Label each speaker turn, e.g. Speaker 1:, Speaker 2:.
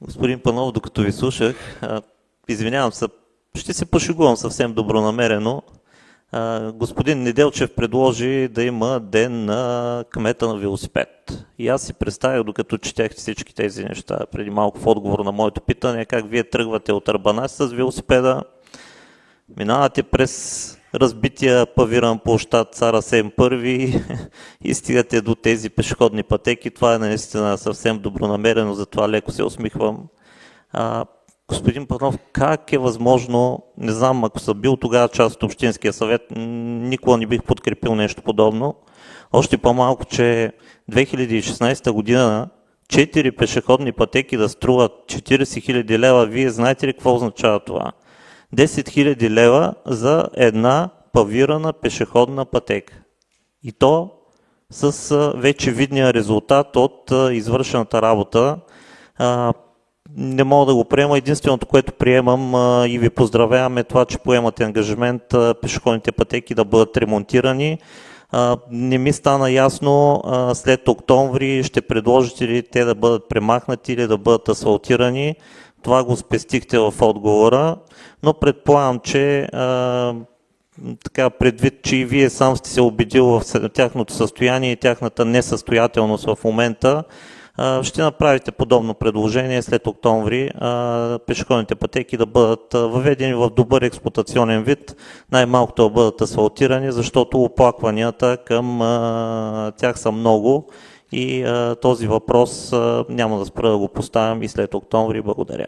Speaker 1: Господин Панов, докато ви слушах, извинявам се, ще се пошегувам съвсем добронамерено. Господин Неделчев предложи да има ден на кмета на велосипед. И аз си представях, докато четях всички тези неща преди малко в отговор на моето питане, как вие тръгвате от Арбанас с велосипеда, минавате през разбития павиран площад Цар Асен I и стигате до тези пешеходни пътеки. Това е наистина съвсем добронамерено, затова леко се усмихвам. Господин Панов, как е възможно, не знам, ако съм бил тогава част от Общинския съвет, никога не бих подкрепил нещо подобно. Още по-малко, че 2016 година 4 пешеходни пътеки да струват 40 000 лева. Вие знаете ли какво означава това? 10 000 лева за една павирана пешеходна пътека. И то с вече видния резултат от извършената работа. Не мога да го приема. Единственото, което приемам и ви поздравявам е това, че поемате ангажимент пешеходните пътеки да бъдат ремонтирани. Не ми стана ясно след октомври ще предложите ли те да бъдат премахнати или да бъдат асфалтирани. Това го спестихте в отговора, но предполагам, че така предвид, че и вие сам сте се убедил в тяхното състояние и тяхната несъстоятелност в момента, ще направите подобно предложение след октомври пешеходните пътеки да бъдат въведени в добър експлоатационен вид, най-малкото да бъдат асфалтирани, защото оплакванията към тях са много и този въпрос няма да спра да го поставям и след октомври. Благодаря.